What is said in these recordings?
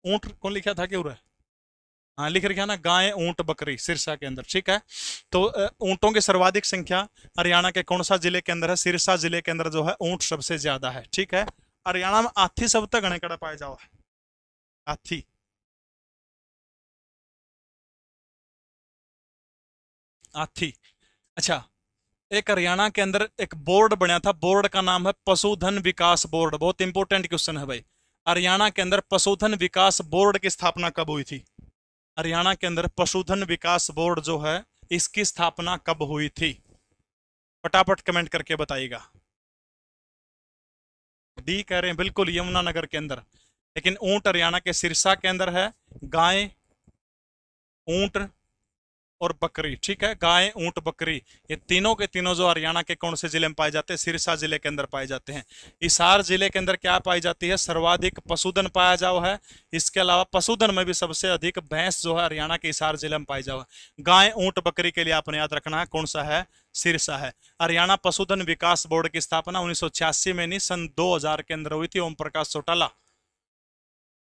ऊंट कौन लिखा था क्यों रहा? हाँ लिख रखा ना, गाय ऊंट बकरी सिरसा के अंदर, ठीक है। तो ऊंटों की सर्वाधिक संख्या हरियाणा के कौन सा जिले के अंदर है? सिरसा जिले के अंदर जो है ऊंट सबसे ज्यादा है, ठीक है। हरियाणा में हाथी सब तक घने कड़ा पाया जाओ है। हाथी। हाथी। अच्छा। एक हरियाणा के अंदर एक बोर्ड बना था, बोर्ड का नाम है पशुधन विकास बोर्ड। बहुत इंपॉर्टेंट क्वेश्चन है भाई। हरियाणा के अंदर पशुधन विकास बोर्ड की स्थापना कब हुई थी? हरियाणा के अंदर पशुधन विकास बोर्ड जो है, इसकी स्थापना कब हुई थी? फटाफट कमेंट करके बताइएगा। डी कह रहे हैं, बिल्कुल यमुनानगर के अंदर। लेकिन ऊंट हरियाणा के सिरसा के अंदर है। गाय, ऊंट और बकरी, ठीक है। गाय, ऊंट, बकरी, ये तीनों के तीनों जो हरियाणा के कौन से जिले में पाए जाते हैं? सिरसा जिले के अंदर पाए जाते हैं। हिसार जिले के अंदर क्या पाई जाती है? सर्वाधिक पशुधन पाया जाओ है। इसके अलावा पशुधन में भी सबसे अधिक भैंस जो है हरियाणा के हिसार जिले में पाई जाओ है। गाय, ऊंट, बकरी के लिए आपने याद रखना है कौन सा है? सिरसा है। हरियाणा पशुधन विकास बोर्ड की स्थापना 1986 में नहीं, सन 2000 के अंदर हुई थी, ओम प्रकाश चौटाला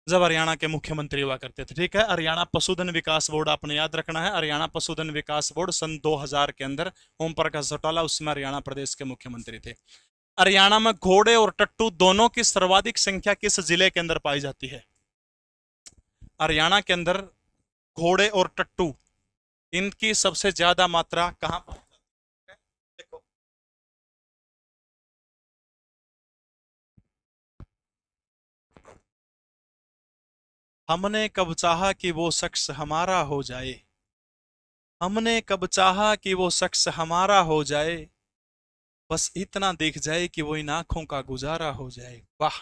जब हरियाणा के मुख्यमंत्री हुआ करते थे, ठीक है। हरियाणा पशुधन विकास बोर्ड आपने याद रखना है। हरियाणा पशुधन विकास बोर्ड सन 2000 के अंदर, ओम प्रकाश चौटाला उसमें हरियाणा प्रदेश के मुख्यमंत्री थे। हरियाणा में घोड़े और टट्टू दोनों की सर्वाधिक संख्या किस जिले के अंदर पाई जाती है? हरियाणा के अंदर घोड़े और टट्टू, इनकी सबसे ज्यादा मात्रा कहां पाई जाती है? देखो, हमने कब चाहा कि वो शख्स हमारा हो जाए, हमने कब चाहा कि वो शख्स हमारा हो जाए, बस इतना दिख जाए कि वो इन आंखों का गुजारा हो जाए। वाह।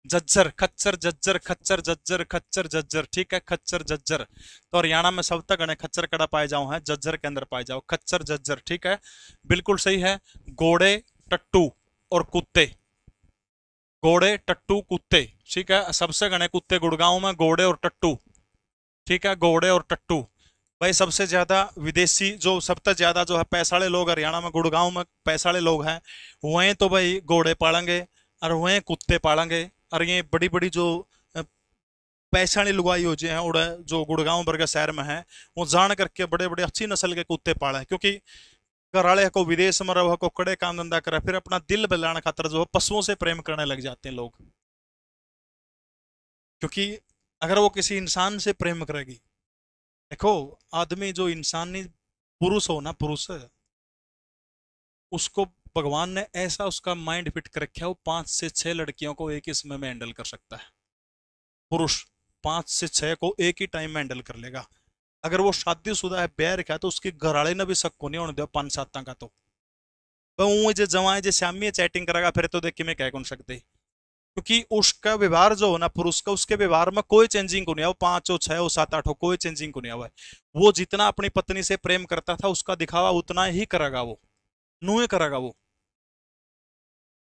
जज्जर, खच्चर, जज्जर, खच्चर, जज्जर, खच्चर, जज्जर, ठीक है। खच्चर, जज्जर। तो हरियाणा में सब तक खच्चर कड़ा पाए जाओ है, जज्जर के अंदर पाए जाओ, खच्चर, जज्जर, ठीक है। बिल्कुल सही है। घोड़े, टट्टू और कुत्ते। घोड़े, टट्टू, कुत्ते, ठीक है। सबसे घने कुत्ते गुड़गांव में, घोड़े और टट्टू, ठीक है। घोड़े और टट्टू। भाई सबसे ज्यादा विदेशी जो सबसे ज्यादा जो है पैसाड़े लोग हरियाणा में, गुड़गांव में पैसाड़े लोग हैं। वहीं तो भाई घोड़े पालेंगे और वहीं कुत्ते पालेंगे। और ये बड़ी बड़ी जो पैसाड़ी लुगाई हो जो है उड़ा जो गुड़गांव वर्ग शहर में है, वो जान करके बड़े बड़े अच्छी नस्ल के कुत्ते पाले हैं। क्योंकि घर वाले को विदेश में रहो को कड़े काम धंधा करे, फिर अपना दिल बहलाने खातर जो है पशुओं से प्रेम करने लग जाते हैं लोग। क्योंकि अगर वो किसी इंसान से प्रेम करेगी, देखो, आदमी जो इंसानी पुरुष हो ना, पुरुष, उसको भगवान ने ऐसा उसका माइंड फिट कर रखा है, वो 5 से 6 लड़कियों को एक ही समय में हैंडल कर सकता है। पुरुष 5 से 6 को एक ही टाइम में हैंडल कर लेगा। अगर वो शादीशुदा है, ब्याह रखा है, तो उसके घर वाले ने भी शक को नहीं होने दिया 5-7 का। तो वो जो जवाए जो श्यामी चैटिंग करेगा, फिर तो देख के मैं कह कौन सकते। क्योंकि उसका व्यवहार जो हो ना पुरुष का, उसके व्यवहार में कोई चेंजिंग को नहीं आया। 5 हो, 6 हो, 7-8 हो, कोई चेंजिंग को नहीं हुआ है। वो जितना अपनी पत्नी से प्रेम करता था, उसका दिखावा उतना ही करेगा वो, नुए करेगा वो।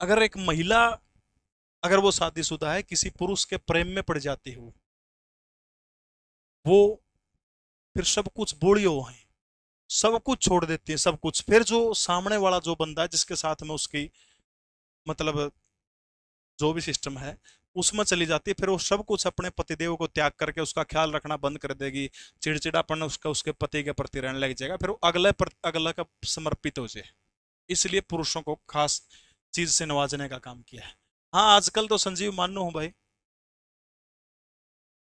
अगर एक महिला, अगर वो शादीशुदा है, किसी पुरुष के प्रेम में पड़ जाती है वो फिर सब कुछ बूढ़ी हो है, सब कुछ छोड़ देती है, सब कुछ। फिर जो सामने वाला जो बंदा है जिसके साथ में उसकी मतलब जो भी सिस्टम है उसमें चली जाती है, फिर वो सब कुछ अपने पतिदेव को त्याग करके उसका ख्याल रखना बंद कर देगी। चिड़चिड़ापन उसका उसके पति के प्रति रहने लग जाएगा, फिर वो अगले का समर्पित हो जाए। इसलिए पुरुषों को खास चीज से नवाजने का काम किया है। हाँ आजकल तो संजीव मानो हूँ भाई।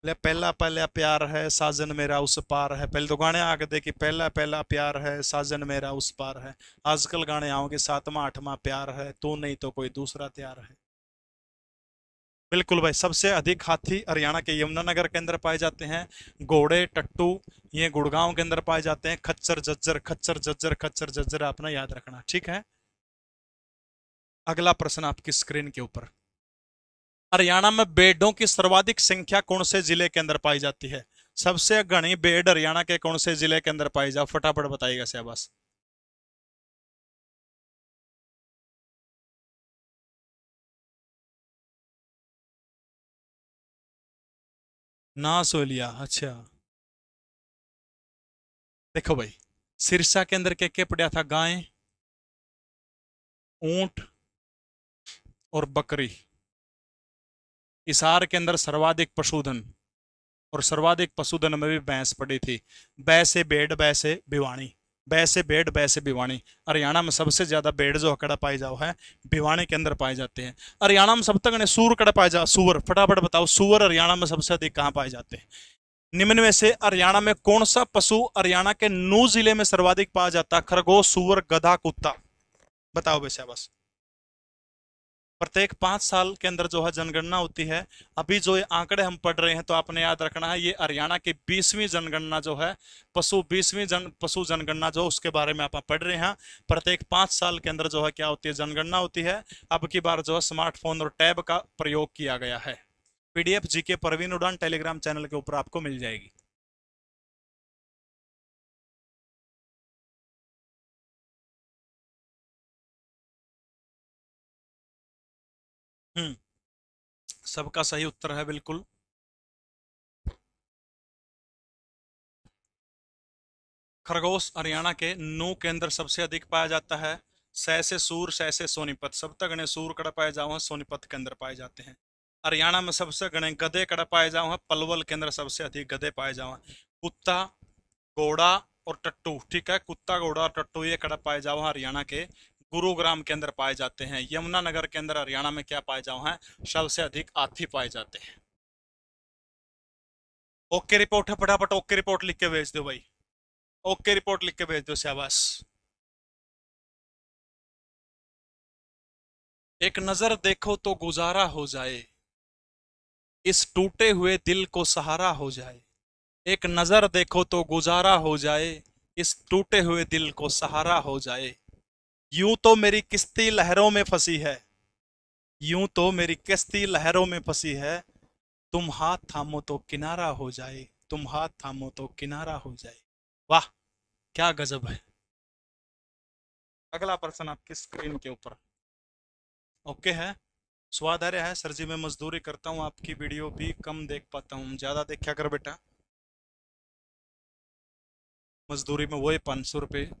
पहला पहला प्यार है साजन मेरा उस पार है, पहले तो गाने आगे देखी, पहला पहला प्यार है साजन मेरा उस पार है। आजकल गाने आओगे 7वां 8वां प्यार है, तू नहीं तो कोई दूसरा तैयार है। बिल्कुल भाई, सबसे अधिक हाथी हरियाणा के यमुनानगर के अंदर पाए जाते हैं। घोड़े, टट्टू, ये गुड़गांव के अंदर पाए जाते हैं। खच्चर, जज्जर, खच्चर, जज्जर, खच्चर, जज्जर अपना याद रखना, ठीक है। अगला प्रश्न आपकी स्क्रीन के ऊपर। हरियाणा में बेडों की सर्वाधिक संख्या कौन से जिले के अंदर पाई जाती है? सबसे घनी बेड हरियाणा के कौन से जिले के अंदर पाई जाओ, फटाफट बताइएगा शहबाज। ना सोलिया, अच्छा। देखो भाई, सिरसा के अंदर क्या क्या पड़ा था? गाय, ऊंट और बकरी। हिसार के अंदर सर्वाधिक पशुधन, और सर्वाधिक पशुधन में भी भैंस पड़ी थी। बै से भेड़, बै से भिवानी, बै से भेड़, बै से भिवानी। हरियाणा में सबसे ज्यादा भेड़ जो कड़ा पाए जाओ है भिवानी के अंदर पाए जाते हैं। हरियाणा में सब तक ने सूर कड़ा पाए जाओ, सुअर, फटाफट बताओ सुअर हरियाणा में सबसे अधिक कहाँ पाए जाते हैं? निम्न में से हरियाणा में कौन सा पशु हरियाणा के नूह जिले में सर्वाधिक पाया जाता है? खरगोश, सुअर, गधा, कुत्ता, बताओ वैसे बस। प्रत्येक 5 साल के अंदर जो है जनगणना होती है। अभी जो ये आंकड़े हम पढ़ रहे हैं तो आपने याद रखना है ये हरियाणा की 20वीं जनगणना जो है, पशु जनगणना जो उसके बारे में आप पढ़ रहे हैं। प्रत्येक 5 साल के अंदर जो है क्या होती है? जनगणना होती है। अब की बार जो है स्मार्टफोन और टैब का प्रयोग किया गया है। पीडीएफ जीके परवीन उड़ान टेलीग्राम चैनल के ऊपर आपको मिल जाएगी। हम्म, सबका सही उत्तर है बिल्कुल। खरगोश हरियाणा के नूह के अंदर सबसे अधिक पाया जाता है। सै से सूर, सै से सोनीपत, सब तक गणे सूर कड़ा पाए जाओ हैं सोनीपत के अंदर पाए जाते हैं। हरियाणा में सबसे गणे गधे कड़ा पाए जाओ हैं पलवल के अंदर सबसे अधिक गधे पाए जाओ हैं। कुत्ता, घोड़ा और टट्टू, ठीक है, कुत्ता, घोड़ा और टट्टू ये कड़ा पाए जाओ हैं हरियाणा के गुरुग्राम के अंदर पाए जाते हैं। यमुनानगर के अंदर हरियाणा में क्या पाए जाओ हैं? सबसे अधिक हाथी पाए जाते हैं। ओके रिपोर्ट है, फटाफट ओके रिपोर्ट लिख के भेज दो भाई, ओके रिपोर्ट लिख के भेज दो, शाबाश। एक नजर देखो तो गुजारा हो जाए, इस टूटे हुए दिल को सहारा हो जाए। एक नजर देखो तो गुजारा हो जाए, इस टूटे हुए दिल को सहारा हो जाए। यूं तो मेरी किश्ती लहरों में फंसी है, यूं तो मेरी किश्ती लहरों में फंसी है, तुम हाथ थामो तो किनारा हो जाए, तुम हाथ थामो तो किनारा हो जाए। वाह, क्या गजब है। अगला प्रश्न आपकी स्क्रीन के ऊपर। ओके है, स्वाद आ रहा है? सर जी मैं मजदूरी करता हूँ, आपकी वीडियो भी कम देख पाता हूँ, ज्यादा देखा कर बेटा। मजदूरी में वही 500 रुपये।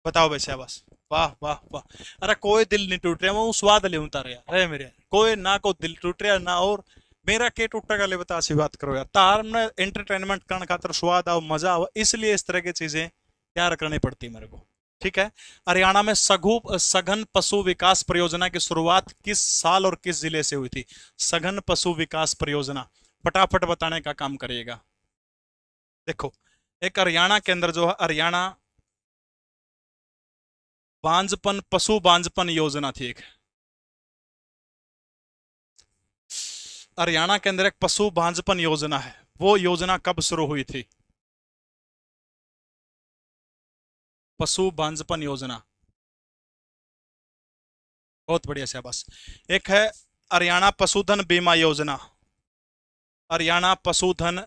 बताओ वैसे बस। वाह वाह वाह। अरे कोई दिल नहीं टूट रहा, मैं स्वाद ले उतार रहा, अरे मेरे कोई ना को दिल टूट रहा ना, और मेरा के टूटेगा ले बता, सी बात करो यार। तार में एंटरटेनमेंट करने खातर स्वाद आओ, मजा आओ, इसलिए इस तरह की चीजें यार करनी पड़ती मेरे को, ठीक है। हरियाणा में सघन पशु विकास परियोजना की शुरुआत किस साल और किस जिले से हुई थी? सघन पशु विकास परियोजना, फटाफट बताने का काम करिएगा। देखो, एक हरियाणा के अंदर जो है हरियाणा बांझपन, पशु बांझपन योजना थी एक। हरियाणा के अंदर एक पशु बांझपन योजना है, वो योजना कब शुरू हुई थी? पशु बांझपन योजना, बहुत बढ़िया शाबाश। एक है हरियाणा पशुधन बीमा योजना, हरियाणा पशुधन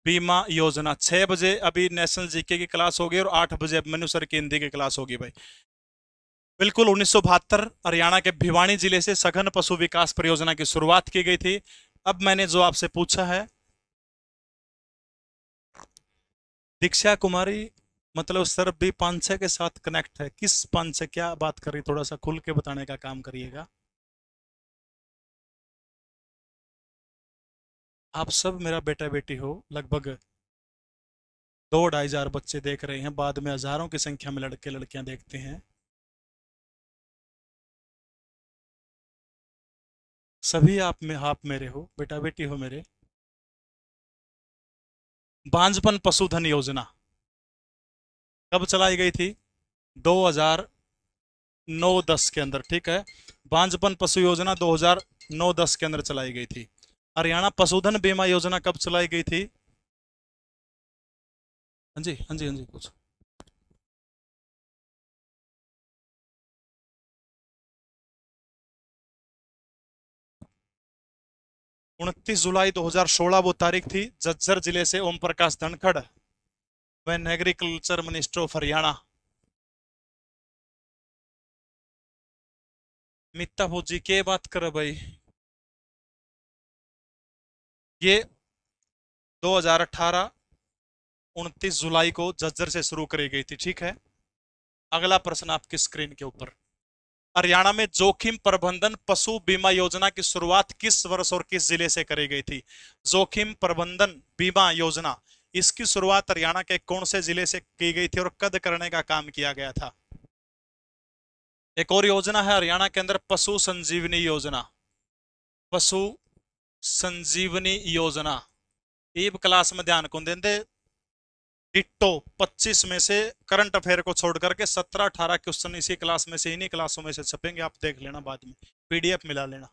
बीमा योजना। 6 बजे अभी नेशनल जीके की क्लास होगी और 8 बजे मनु सर की हिंदी की क्लास होगी भाई। बिल्कुल 1972 हरियाणा के भिवानी जिले से सघन पशु विकास परियोजना की शुरुआत की गई थी। अब मैंने जो आपसे पूछा है, दीक्षा कुमारी मतलब सर भी 5-6 के साथ कनेक्ट है, किस 5 से क्या बात कर रही, थोड़ा सा खुल के बताने का काम करिएगा। आप सब मेरा बेटा बेटी हो, लगभग 2-2.5 हजार बच्चे देख रहे हैं, बाद में हजारों की संख्या में लड़के लड़कियां देखते हैं। सभी आप मेरे हो, बेटा बेटी हो मेरे। बांझपन पशुधन योजना कब चलाई गई थी? 2009-10 के अंदर, ठीक है। बांझपन पशु योजना 2009-10 के अंदर चलाई गई थी। हरियाणा पशुधन बीमा योजना कब चलाई गई थी? हाँ जी हाँ जी हाँ जी, कुछ 29 जुलाई 2016 वो तारीख थी। झज्जर जिले से ओम प्रकाश धनखड़, वह एग्रीकल्चर मिनिस्टर ऑफ हरियाणा। मित्ता फौजी के बात कर भाई, ये 2018 29 जुलाई को झज्जर से शुरू करी गई थी, ठीक है। अगला प्रश्न आपकी स्क्रीन के ऊपर। हरियाणा में जोखिम प्रबंधन पशु बीमा योजना की शुरुआत किस वर्ष और किस जिले से करी गई थी? जोखिम प्रबंधन बीमा योजना, इसकी शुरुआत हरियाणा के कौन से जिले से की गई थी और कद करने का काम किया गया था? एक और योजना है हरियाणा के अंदर, पशु संजीवनी योजना। पशु संजीवनी योजना, ईब क्लास में ध्यान कौन देंगे? डिट्टो 25 में से करंट अफेयर को छोड़ करके 17-18 क्वेश्चन इसी क्लास में से, इन्हीं क्लासों में से छपेंगे, आप देख लेना, बाद में पीडीएफ मिला लेना।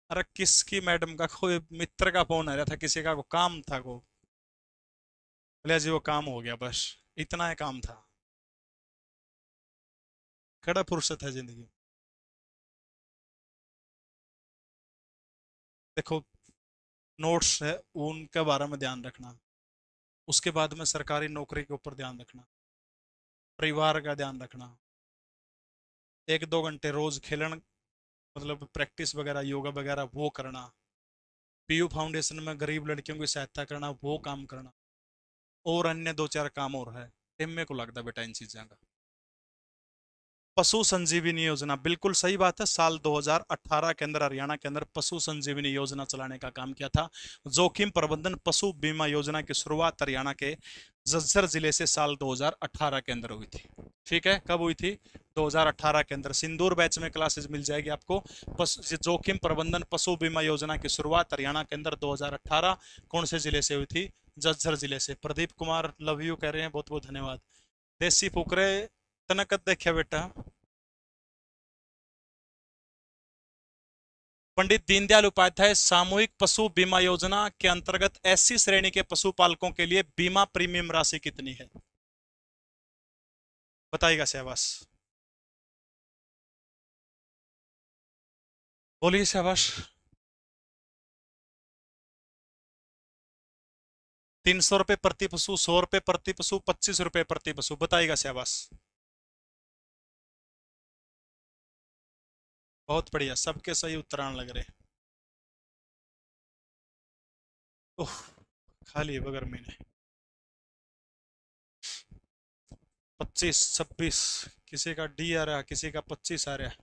अरे किसकी मैडम का कोई मित्र का फोन आ रहा था, किसी का को काम था को, बोले जी वो काम हो गया, बस इतना ही काम था। कड़ा फुर्सत है जिंदगी। देखो नोट्स है उनके बारे में ध्यान रखना, उसके बाद में सरकारी नौकरी के ऊपर ध्यान रखना, परिवार का ध्यान रखना, 1-2 घंटे रोज खेलन मतलब प्रैक्टिस वगैरह योगा वगैरह वो करना, पीयू फाउंडेशन में गरीब लड़कियों की सहायता करना वो काम करना, और अन्य 2-4 काम और है, मेरे को लगता बेटा इन चीजों का। पशु संजीवनी योजना बिल्कुल सही बात है, साल 2018 के अंदर हरियाणा के अंदर पशु संजीवनी योजना चलाने का काम किया था। जोखिम प्रबंधन पशु बीमा योजना की शुरुआत हरियाणा के झज्जर जिले से साल 2018 के अंदर हुई थी। ठीक है, कब हुई थी? 2018 के अंदर। सिंदूर बैच में क्लासेस मिल जाएगी आपको। जोखिम प्रबंधन पशु बीमा योजना की शुरुआत हरियाणा के अंदर 2018 कौन से जिले से हुई थी? झज्जर जिले से। प्रदीप कुमार लव यू कह रहे हैं, बहुत बहुत धन्यवाद। देसी फुकरे तनकत देखिए बेटा। पंडित दीनदयाल उपाध्याय सामूहिक पशु बीमा योजना के अंतर्गत ऐसी श्रेणी के पशुपालकों के लिए बीमा प्रीमियम राशि कितनी है? बताइएगा शहबाज, बोलिए शहबाज। 300 रुपए प्रति पशु, 100 रुपए प्रति पशु, 25 रुपए प्रति पशु, बताइएगा शहबाज। बहुत बढ़िया, सबके सही उत्तरायण लग रहे। ओह, खा लिए बगर मैंने। 25-26, किसी का डी आ रहा है, किसी का 25 आ रहा है।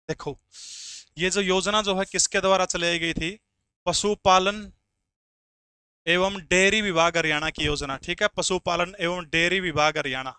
देखो ये जो योजना जो है किसके द्वारा चलाई गई थी? पशुपालन एवं डेयरी विभाग हरियाणा की योजना। ठीक है, पशुपालन एवं डेयरी विभाग हरियाणा।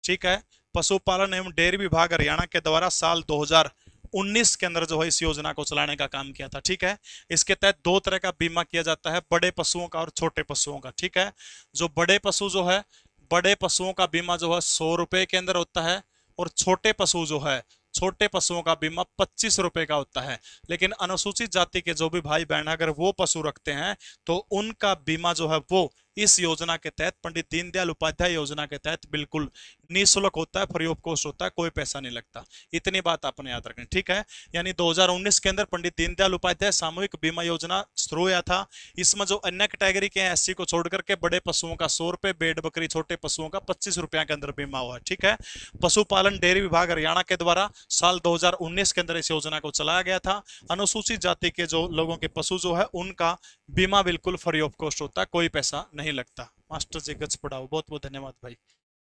ठीक है, पशुपालन एवं डेयरी विभाग हरियाणा के द्वारा साल 2019 के अंदर जो है इस योजना को चलाने का काम किया था। ठीक है, इसके तहत 2 तरह का बीमा किया जाता है, बड़े पशुओं का और छोटे पशुओं का। ठीक है, जो बड़े पशु जो है, बड़े पशुओं का बीमा जो है 100 रुपए के अंदर होता है, और छोटे पशु जो है, छोटे पशुओं का बीमा 25 रुपए का होता है। लेकिन अनुसूचित जाति के जो भी भाई बहन अगर वो पशु रखते हैं तो उनका बीमा जो है वो इस योजना के तहत, पंडित दीनदयाल उपाध्याय योजना के तहत बिल्कुल निःशुल्क होता है, फ्री ऑफ कॉस्ट होता है, कोई पैसा नहीं लगता। इतनी बात आपने याद रखनी। ठीक है, यानी 2019 के अंदर पंडित दीनदयाल उपाध्याय सामूहिक बीमा योजना शुरू हुआ था। इसमें जो अन्य कैटेगरी के हैं एससी को छोड़ करके बड़े पशुओं का 100 रुपए, बेड बकरी छोटे पशुओं का 25 रुपया के अंदर बीमा हुआ। ठीक है, पशुपालन डेयरी विभाग हरियाणा के द्वारा साल 2019 के अंदर इस योजना को चलाया गया था। अनुसूचित जाति के जो लोगों के पशु जो है उनका बीमा बिल्कुल फ्री ऑफ कॉस्ट होता है, कोई पैसा नहीं लगता। मास्टर जी गच पढ़ाओ, बहुत बहुत धन्यवाद भाई।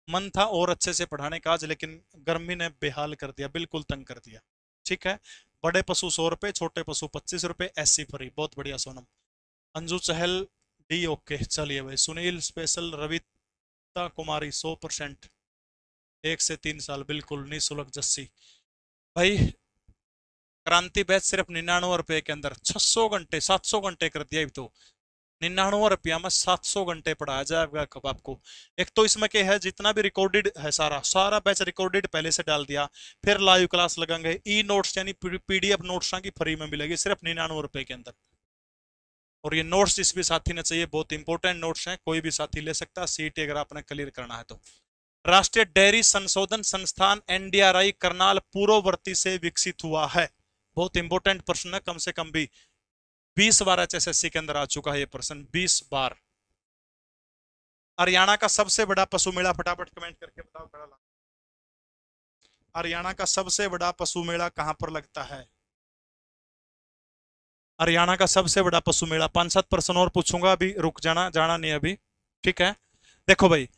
मन था और अच्छे से पढ़ाने का आज, लेकिन गर्मी ने बेहाल कर दिया, बिल्कुल तंग कर दिया। ठीक है, बड़े पशु 100 रुपए, छोटे पशु 25 रुपए, एससी फ्री। बहुत बढ़िया सोनम। अंजू चहल डी ओके, चलिए भाई। सुनील स्पेशल, रविता कुमारी 100%, 1 से 3 साल बिल्कुल निःशुल्क जस्सी भाई। क्रांति बैच सिर्फ 99 रुपए के अंदर 600 घंटे, 700 घंटे कर दिया तो 99 रुपया में 700 घंटे पढ़ाया जाएगा कब आपको। एक तो इसमें क्या है, जितना भी रिकॉर्डेड है सारा सारा बैच रिकॉर्डेड पहले से डाल दिया, फिर लाइव क्लास लगाएंगे, ई नोट्स यानी पीडीएफ नोट्स की फ्री में मिलेगी सिर्फ 99 रुपए के अंदर। और ये नोट्स जिस भी साथी ने चाहिए, बहुत इंपॉर्टेंट नोट्स हैं, कोई भी साथी ले सकता है, सीटी अगर आपने क्लियर करना है तो। राष्ट्रीय डेयरी संशोधन संस्थान एनडीआरआई करनाल पूर्ववर्ती से विकसित हुआ है। बहुत इंपॉर्टेंट प्रश्न है, कम से कम भी 20 बार एचएसएससी के अंदर आ चुका है ये प्रश्न, 20 बार। हरियाणा का सबसे बड़ा पशु मेला, फटाफट कमेंट करके बताओ कड़ा। हरियाणा का सबसे बड़ा पशु मेला कहां पर लगता है? हरियाणा का सबसे बड़ा पशु मेला। 5-7 प्रश्न और पूछूंगा, अभी रुक जाना, जाना नहीं अभी, ठीक है। देखो भाई,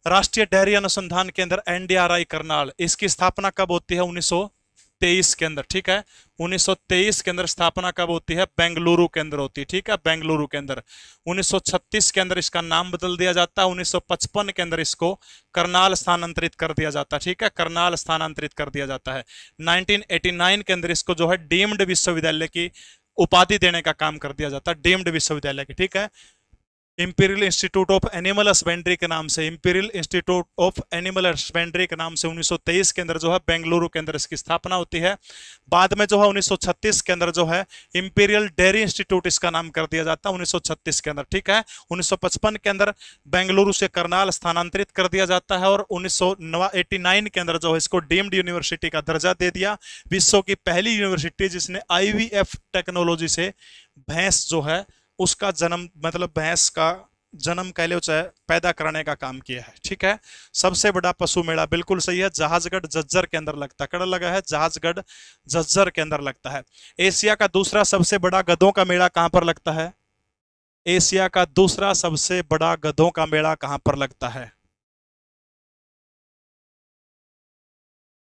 राष्ट्रीय डेयरी अनुसंधान केंद्र एनडीआरआई करनाल, इसकी स्थापना कब होती है? 1923 के अंदर, ठीक है। 1923 के अंदर स्थापना कब होती है? बेंगलुरु के अंदर होती है, ठीक है, बेंगलुरु के अंदर। 1936 के अंदर इसका नाम बदल दिया जाता है। 1955 के अंदर इसको करनाल स्थानांतरित कर दिया जाता है, ठीक है, करनाल स्थानांतरित कर दिया जाता है। 1989 के अंदर इसको जो है डीम्ड विश्वविद्यालय की उपाधि देने का काम कर दिया जाता है, डीम्ड विश्वविद्यालय की, ठीक है। Imperial institute of animal husbandry के नाम से, imperial institute of animal husbandry के नाम से 1923 के अंदर जो है बेंगलुरु के अंदर इसकी स्थापना होती है। बाद में जो है 1936 के अंदर जो है इंपीरियल डेयरी इंस्टीट्यूट इसका नाम कर दिया जाता है 1936 के अंदर, ठीक है। 1955 के अंदर बेंगलुरु से करनाल स्थानांतरित कर दिया जाता है और 1989 के अंदर जो है इसको डीम्ड यूनिवर्सिटी का दर्जा दे दिया। विश्व की पहली यूनिवर्सिटी जिसने IVF टेक्नोलॉजी से भैंस जो है उसका जन्म, मतलब भैंस का जन्म कह लो चाहे पैदा कराने का काम किया है, ठीक है। सबसे बड़ा पशु मेला बिल्कुल सही है, जहाजगढ़ झज्जर के अंदर लगता है। कड़ा लगा है, जहाजगढ़ झज्जर के अंदर लगता है। एशिया का दूसरा सबसे बड़ा गधों का मेला कहां पर लगता है? एशिया का दूसरा सबसे बड़ा गधों का मेला कहां पर लगता है?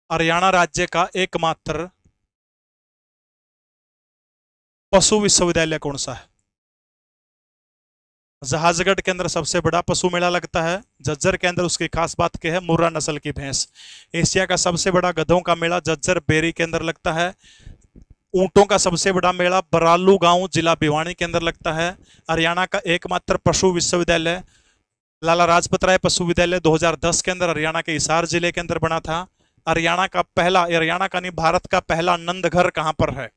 हरियाणा राज्य का एकमात्र पशु विश्वविद्यालय कौन सा है? जहाजगढ़ के अंदर सबसे बड़ा पशु मेला लगता है। झज्जर के अंदर उसकी खास बात क्या है? मुर्रा नस्ल की भैंस। एशिया का सबसे बड़ा गधों का मेला झज्जर बेरी के अंदर लगता है। ऊंटों का सबसे बड़ा मेला बरालू गांव जिला भिवानी के अंदर लगता है। हरियाणा का एकमात्र पशु विश्वविद्यालय लाला लाजपत राय पशु विद्यालय 2010 के अंदर हरियाणा के हिसार जिले के अंदर बना था। हरियाणा का नहीं, भारत का पहला नंदघर कहां पर है?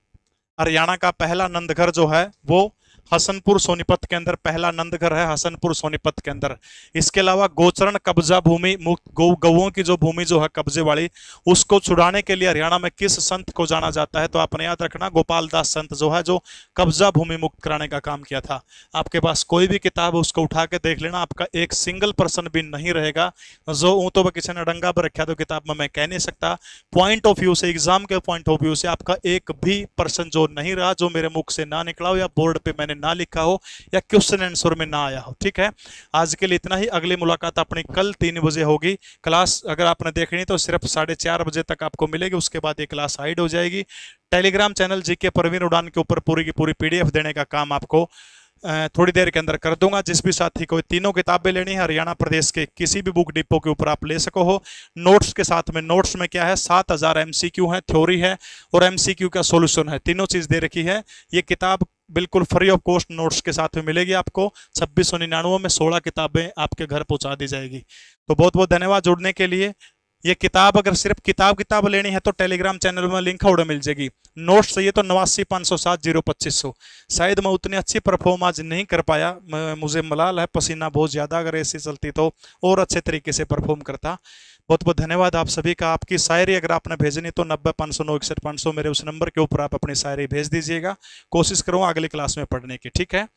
हरियाणा का पहला नंदघर जो है वो हसनपुर सोनीपत के अंदर पहला नंदघर है, हसनपुर सोनीपत के अंदर। इसके अलावा गोचरण कब्जा भूमि, मुक्त गौओं की जो भूमि जो है कब्जे वाली, उसको छुड़ाने के लिए हरियाणा में किस संत को जाना जाता है? तो आपने याद रखना, गोपाल दास संत जो है, जो कब्जा भूमि मुक्त कराने का काम किया था। आपके पास कोई भी किताब उसको उठा के देख लेना, आपका एक सिंगल पर्सन भी नहीं रहेगा जो ऊँटों पर किसी ने डंगा पर रखा तो किताब में मैं कह नहीं सकता। पॉइंट ऑफ व्यू से, एग्जाम के पॉइंट ऑफ व्यू से आपका एक भी पर्सन जो नहीं रहा, जो मेरे मुख से ना निकला हो या बोर्ड पे मैंने ना लिखा हो या क्वेश्चन आंसर में ना आया हो, ठीक है। आज के लिए इतना ही। अगली मुलाकात अपनी कल 3 बजे होगी। क्लास अगर आपने देखनी तो सिर्फ 4:30 बजे तक आपको मिलेगी, उसके बाद ये क्लास हाइड हो जाएगी। टेलीग्राम चैनल जीके परवीन उड़ान के ऊपर पूरी की पूरी PDF देने का काम आपको थोड़ी देर के अंदर कर दूंगा। जिस भी साथी को तीनों किताबें लेनी है हरियाणा प्रदेश के किसी भी बुक डिपो के ऊपर आप ले सको हो। नोट्स के साथ में, नोट्स में क्या है, 7000 MCQ है, थ्योरी है और MCQ का सॉल्यूशन है, तीनों चीज दे रखी है। ये किताब बिल्कुल फ्री ऑफ कॉस्ट नोट्स के साथ में मिलेगी आपको। 2699 में 16 किताबें आपके घर पहुंचा दी जाएगी। तो बहुत बहुत धन्यवाद जुड़ने के लिए। ये किताब अगर सिर्फ किताब लेनी है तो टेलीग्राम चैनल में लिंक उड़े मिल जाएगी। नोट्स चाहिए तो 89,507,02500। शायद मैं उतनी अच्छी परफॉर्म आज नहीं कर पाया, मुझे मलाल है, पसीना बहुत ज्यादा, अगर ऐसी चलती तो और अच्छे तरीके से परफॉर्म करता। बहुत बहुत धन्यवाद आप सभी का। आपकी शायरी अगर आपने भेजनी तो 90-509-61-500 मेरे उस नंबर के ऊपर आप अपनी शायरी भेज दीजिएगा। कोशिश करूँगा अगली क्लास में पढ़ने की, ठीक है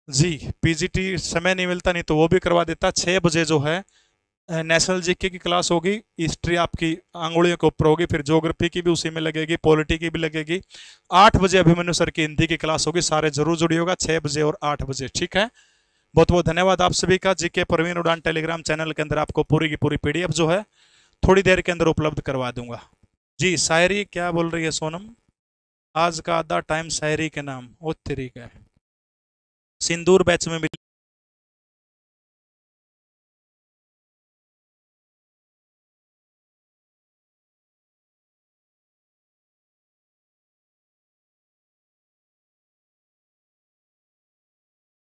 जी। PGT समय नहीं मिलता, नहीं तो वो भी करवा देता। 6 बजे जो है नेशनल जीके की क्लास होगी, हिस्ट्री आपकी आंगुलियों के ऊपर होगी, फिर ज्योग्राफी की भी उसी में लगेगी, पॉलिटी की भी लगेगी। 8 बजे अभिमन्यु सर की हिंदी की क्लास होगी। सारे जरूर जुड़िएगा 6 बजे और 8 बजे, ठीक है। बहुत बहुत धन्यवाद आप सभी का। जीके परवीन उड़ान टेलीग्राम चैनल के अंदर आपको पूरी की पूरी PDF जो है थोड़ी देर के अंदर उपलब्ध करवा दूंगा जी। शायरी क्या बोल रही है सोनम? आज का आधा टाइम शायरी के नाम, ओ तरीका है। सिंदूर बैच में